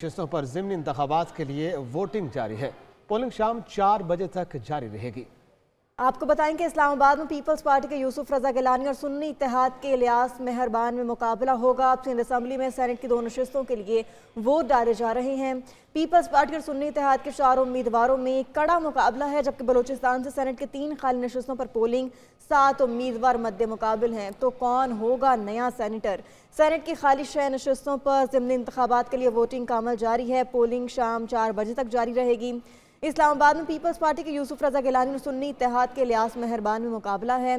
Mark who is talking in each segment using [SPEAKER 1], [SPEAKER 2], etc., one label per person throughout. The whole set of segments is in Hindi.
[SPEAKER 1] नशिस्तों पर ज़िमनी इंतखाबात के लिए वोटिंग जारी है। पोलिंग शाम 4 बजे तक जारी रहेगी।
[SPEAKER 2] आपको बताएं कि इस्लामाबाद में पीपल्स पार्टी के यूसुफ रजा गिलानी और सुन्नी इत्तेहाद के इलियास मेहरबान में मुकाबला होगा। अब सिंध असम्बली में सेनेट की 2 नशिस्तों के लिए वोट डाले जा रहे हैं। पीपल्स पार्टी और सुन्नी इत्तेहाद के 4 उम्मीदवारों में कड़ा मुकाबला है, जबकि बलूचिस्तान से सेनेट के 3 खाली नशिस्तों पर पोलिंग 7 उम्मीदवार मद्दे मुकाबिल हैं। तो कौन होगा नया सेनेटर? सेनेट की खाली 6 नशिस्तों पर ज़िमनी इंतखाबात के लिए वोटिंग का अमल जारी है। पोलिंग शाम 4 बजे तक जारी रहेगी। इस्लामाबाद में पीपल्स पार्टी के यूसुफ रजा गिलानी और सुन्नी इत्तेहाद के इलियास मेहरबान में मुकाबला है।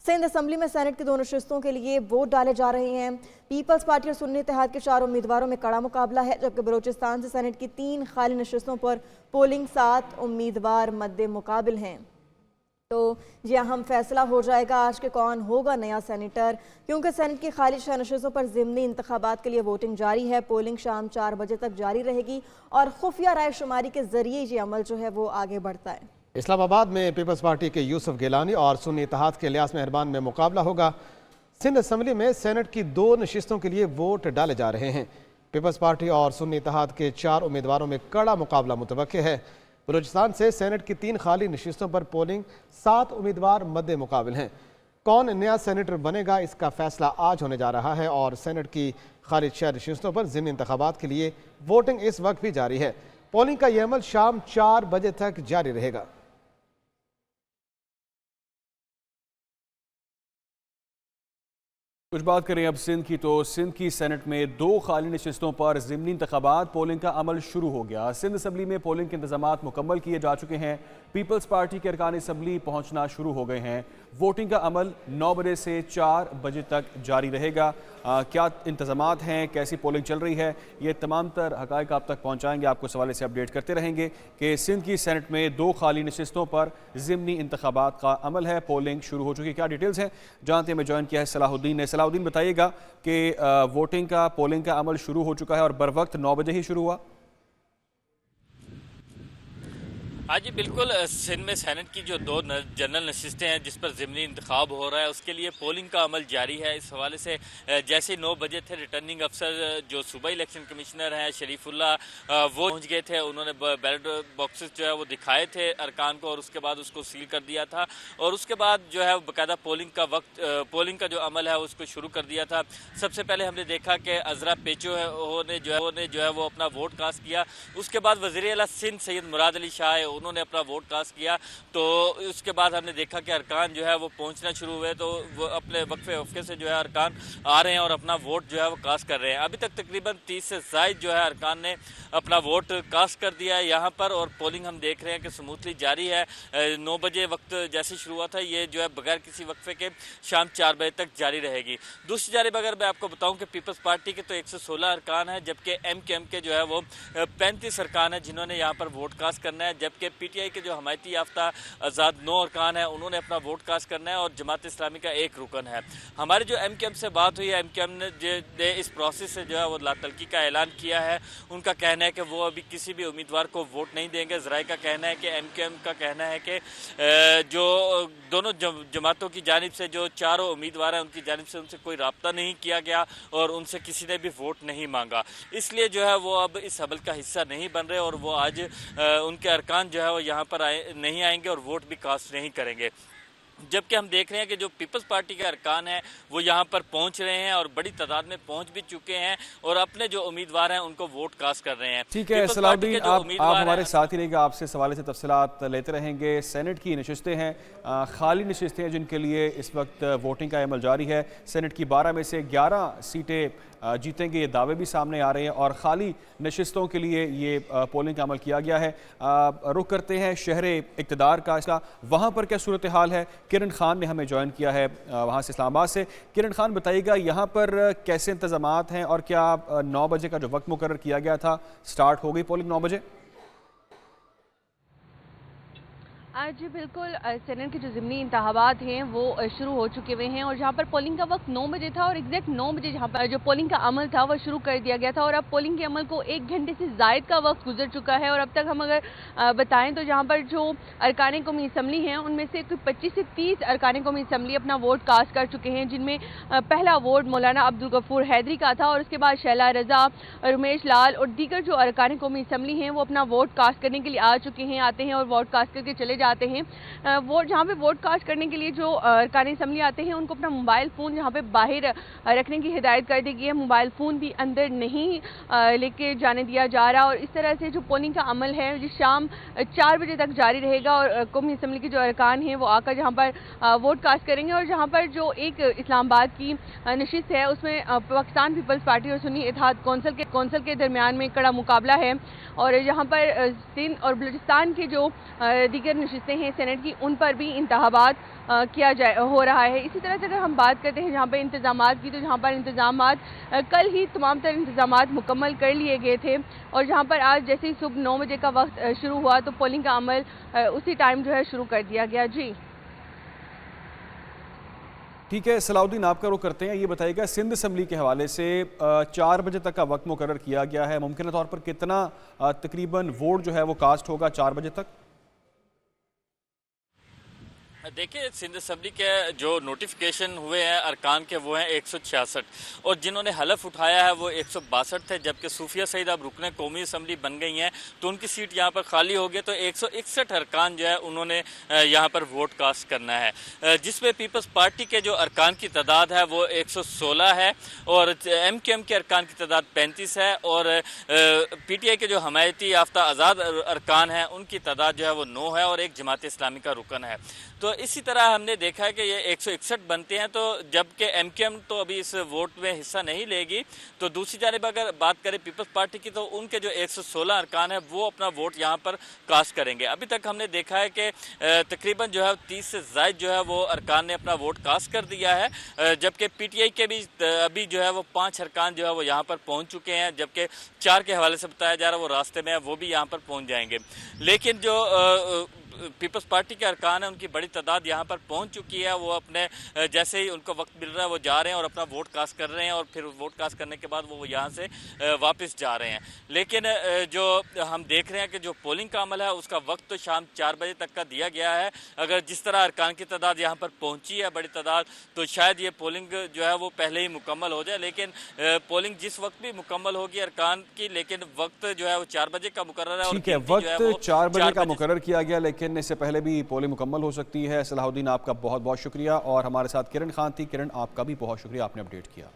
[SPEAKER 2] सिंध असम्बली में सेनेट की 2 नशिस्तों के लिए वोट डाले जा रहे हैं। पीपल्स पार्टी और सुन्नी इत्तेहाद के 4 उम्मीदवारों में कड़ा मुकाबला है, जबकि बलूचिस्तान से सेनेट की 3 खाली नशिस्तों पर पोलिंग 7 उम्मीदवार मद्दे मुकाबिल हैं। तो ये अहम फैसला हो जाएगा आज के कौन होगा नया सेनेटर, क्योंकि सेनेट की खाली 6 नशिस्तों पर ज़िमनी इंतखाबात के लिए वोटिंग जारी है। पोलिंग शाम 4 बजे तक जारी रहेगी और खुफिया राय शुमारी के जरिए ये अमल जो है वो आगे बढ़ता है।
[SPEAKER 1] इस्लामाबाद में पीपल्स पार्टी के यूसुफ गिलानी और सुन्नी इत्तेहाद के इलियास मेहरबान में मुकाबला होगा। सिंध असम्बली में सेनेट की 2 नशिस्तों के लिए वोट डाले जा रहे हैं। पीपल्स पार्टी और सुन्नी इत्तेहाद के 4 उम्मीदवारों में कड़ा मुकाबला मुतवक्के है। बलूचिस्तान से सेनेट की 3 खाली नशिस्तों पर पोलिंग 7 उम्मीदवार मद्दे मुकाबिल हैं। कौन नया सेनेटर बनेगा, इसका फैसला आज होने जा रहा है और सेनेट की खाली 6 नशिस्तों पर ज़िमनी इंतखाबात के लिए वोटिंग इस वक्त भी जारी है। पोलिंग का यह अमल शाम 4 बजे तक जारी रहेगा।
[SPEAKER 3] कुछ बात करें अब सिंध की, तो सिंध की सेनेट में 2 खाली नशिस्तों पर ज़िमनी इंतखाबात पोलिंग का अमल शुरू हो गया। सिंध असम्बली में पोलिंग के इंतजामात मुकम्मल किए जा चुके हैं। पीपल्स पार्टी के अरकान असम्बली पहुंचना शुरू हो गए हैं। वोटिंग का अमल 9 बजे से 4 बजे तक जारी रहेगा। क्या इंतजामात हैं, कैसी पोलिंग चल रही है, ये तमाम तर हक़ाइक़ आप तक पहुँचाएंगे। आपको इस हवाले से अपडेट करते रहेंगे कि सिंध की सेनेट में 2 खाली नशिस्तों पर ज़िमनी इंतखाबात का अमल है। पोलिंग शुरू हो चुकी है। क्या डिटेल्स हैं जानते हैं। मैं ज्वाइन किया है सलाहुद्दीन ने। सलाहुद्दीन, बताइएगा कि वोटिंग का, पोलिंग का अमल शुरू हो चुका है और बर वक्त 9 बजे ही शुरू हुआ।
[SPEAKER 4] हाँ जी बिल्कुल, सिंध में सेनेट की जो 2 जनरल नशिस्तें हैं जिस पर ज़िमनी इंतखाब हो रहा है, उसके लिए पोलिंग का अमल जारी है। इस हवाले से जैसे 9 बजे थे, रिटर्निंग अफसर जो सूबाई इलेक्शन कमिश्नर हैं शरीफुल्ला, वो पहुँच गए थे। उन्होंने बैलेट बॉक्सेस जो है वो दिखाए थे अरकान को और उसके बाद उसको सील कर दिया था और उसके बाद जो है बाकायदा पोलिंग का जो अमल है उसको शुरू कर दिया था। सबसे पहले हमने देखा कि अजरा पेचो ने जो है वो अपना वोट कास्ट किया। उसके बाद वज़ीर आला सिंध सैयद मुराद अली शाह उन्होंने अपना वोट कास्ट किया। तो उसके बाद हमने देखा कि अरकान जो है वो पहुंचना शुरू हुए, तो वो अपने वक्फे से जो है अरकान आ रहे हैं और अपना वोट जो है वो कास्ट कर रहे हैं। अभी तक तकरीबन 30 से ज़ायद जो है अरकान ने अपना वोट कास्ट कर दिया है यहाँ पर और पोलिंग हम देख रहे हैं कि स्मूथली जारी है। 9 बजे वक्त जैसे शुरू हुआ था, ये जो है बगैर किसी वक्फे के शाम 4 बजे तक जारी रहेगी। दूसरी जानिब अगर मैं आपको बताऊँ कि पीपल्स पार्टी के तो 116 अरकान हैं, जबकि MKM के जो है वो 35 अरकान हैं जिन्होंने यहाँ पर वोट कास्ट करना है। जबकि PTI के जो हमायती याफ्ता आज़ाद 9 अरकान है, उन्होंने अपना वोट कास्ट करना है और जमात इस्लामी का 1 रुकन है। हमारे जो MKM से बात हुई है, MKM ने इस प्रोसेस से जो है वो लातल्की का ऐलान किया है। उनका कहना है कि वो अभी किसी भी उम्मीदवार को वोट नहीं देंगे। ज़राए का कहना है कि MKM का कहना है कि जो दोनों जमातों की जानिब से जो 4 उम्मीदवार हैं उनकी जानिब से उनसे कोई रब्ता नहीं किया गया और उनसे किसी ने भी वोट नहीं मांगा। इसलिए जो है वो अब इस अमल का हिस्सा नहीं बन रहे और वो आज उनके अरकान जो है वो यहाँ पर नहीं आएंगे और वोट भी कास्ट नहीं करेंगे। जबकि हम देख रहे हैं कि जो पीपल्स पार्टी के अरकान हैं वो यहाँ पर पहुँच रहे हैं और बड़ी तादाद में पहुँच भी चुके हैं और अपने जो उम्मीदवार हैं उनको वोट कास्ट कर रहे हैं।
[SPEAKER 3] ठीक है सलाहुद्दीन, आप हमारे साथ ही रहेंगे, आपसे इस हवाले से तफसीलात लेते रहेंगे। सेनेट की नशिस्तें हैं, खाली नशिस्तें हैं जिनके लिए इस वक्त वोटिंग का अमल जारी है। सेनेट की 12 में से 11 सीटें जीतेंगे, ये दावे भी सामने आ रहे हैं और ख़ाली नशिस्तों के लिए ये पोलिंग का अमल किया गया है। रुख करते हैं शहर इक़्तिदार का, इसका वहाँ पर क्या सूरत हाल है। किरण खान ने हमें ज्वाइन किया है वहाँ से, इस्लामाबाद से। किरण खान, बताइएगा यहाँ पर कैसे इंतज़ामात हैं और क्या 9 बजे का जो वक्त मुकर्रर किया गया था, स्टार्ट हो गई पोलिंग 9 बजे?
[SPEAKER 5] आज बिल्कुल सेनेट के जो ज़िमनी इंतखाबात हैं वो शुरू हो चुके हुए हैं और जहाँ पर पोलिंग का वक्त 9 बजे था और एग्जैक्ट 9 बजे जहाँ पर जो पोलिंग का अमल था वो शुरू कर दिया गया था और अब पोलिंग के अमल को 1 घंटे से ज़ायद का वक्त गुजर चुका है। और अब तक हम अगर बताएं तो जहाँ पर जो अरकान कौमी असम्बली हैं उनमें से 25 से 30 अरकान कौमी असम्बली अपना वोट कास्ट कर चुके हैं, जिनमें पहला वोट मौलाना अब्दुल गफूर हैदरी का था और उसके बाद शैला रज़ा, रमेश लाल और दीगर जो अरकान कौमी असम्बली हैं वो अपना वोट कास्ट करने के लिए आ चुके हैं, आते हैं और वोट कास्ट करके चले जाते हैं। वोट जहाँ पे वोट कास्ट करने के लिए जो अरकान असम्बली आते हैं उनको अपना मोबाइल फ़ोन जहाँ पे बाहर रखने की हिदायत कर दी गई है, मोबाइल फ़ोन भी अंदर नहीं लेके जाने दिया जा रहा। और इस तरह से जो पोलिंग का अमल है जो शाम 4 बजे तक जारी रहेगा और कौमी असम्बली के जो अरकान हैं वो आकर जहाँ पर वोट कास्ट करेंगे। और जहाँ पर जो एक इस्लामाबाद की नशिस्त है उसमें पाकिस्तान पीपल्स पार्टी और सुन्नी इत्तेहाद कौंसिल के दरमियान में कड़ा मुकाबला है और यहाँ पर सिंध और बलूचिस्तान के जो दीगर नशिस्तें हैं सेनेट की उन पर भी इंतखाबात हो रहा है। इसी तरह से अगर हम बात करते हैं जहाँ पर इंतजामात की, तो जहाँ पर इंतजामात कल ही तमाम तर इंतजामात मुकम्मल कर लिए गए थे और जहाँ पर आज जैसे ही सुबह 9 बजे का वक्त शुरू हुआ तो पोलिंग का अमल उसी टाइम जो है शुरू कर दिया गया। जी
[SPEAKER 3] ठीक है, सलाउद्दीन आपका रुख करते हैं। ये बताइएगा सिंध असम्बली के हवाले से 4 बजे तक का वक्त मुकर्रर किया गया है, मुमकिन तौर पर कितना तकरीबन वोट जो है वो कास्ट होगा 4 बजे तक?
[SPEAKER 4] देखिए, सिंध असम्बली के जो नोटिफिकेशन हुए हैं अरकान के वो हैं 166 और जिन्होंने हलफ उठाया है वो 162 थे, जबकि सूफिया सईद अब रुकने कौमी असम्बली बन गई हैं तो उनकी सीट यहाँ पर खाली हो गई, तो 161 अरकान जो है उन्होंने यहाँ पर वोट कास्ट करना है, जिसमें पीपल्स पार्टी के जो अरकान की तादाद है वो 116 है और MQM के अरकान की तादाद 35 है और PTI के जो हमायती याफ्ता आज़ाद अरकान हैं उनकी तादाद जो है वो 9 है और एक जमात इस्लामी का रुकन है। तो इसी तरह हमने देखा है कि ये 161 बनते हैं, तो जबकि MQM तो अभी इस वोट में हिस्सा नहीं लेगी। तो दूसरी जानिब अगर बात करें पीपल्स पार्टी की तो उनके जो 116 अरकान है वो अपना वोट यहाँ पर कास्ट करेंगे। अभी तक हमने देखा है कि तकरीबन जो है 30 से ज़ायद जो है वो अरकान ने अपना वोट कास्ट कर दिया है, जबकि PTI के भी अभी जो है वो 5 अरकान जो है वो यहाँ पर पहुँच चुके हैं, जबकि 4 के हवाले से बताया जा रहा है वो रास्ते में है, वो भी यहाँ पर पहुँच जाएंगे। लेकिन जो पीपल्स पार्टी के अरकान है उनकी बड़ी तादाद यहाँ पर पहुँच चुकी है, वो अपने जैसे ही उनको वक्त मिल रहा है वो जा रहे हैं और अपना वोट कास्ट कर रहे हैं और फिर वोट कास्ट करने के बाद वो यहाँ से वापस जा रहे हैं। लेकिन जो हम देख रहे हैं कि जो पोलिंग का अमल है उसका वक्त तो शाम 4 बजे तक का दिया गया है। अगर जिस तरह अरकान की तादाद यहाँ पर पहुँची है बड़ी तादाद, तो शायद ये पोलिंग जो है वो पहले ही मुकम्मल हो जाए, लेकिन पोलिंग जिस वक्त भी मुकम्मल होगी अरकान की, लेकिन वक्त जो है वो 4 बजे का मुकर्रर है।
[SPEAKER 3] ठीक है, वक्त 4 बजे का मुकर्रर किया गया, लेकिन इससे पहले भी पोलिंग मुकम्मल हो सकती है। सलाहुद्दीन आपका बहुत बहुत शुक्रिया और हमारे साथ किरण खान थी। किरण, आपका भी बहुत शुक्रिया, आपने अपडेट किया।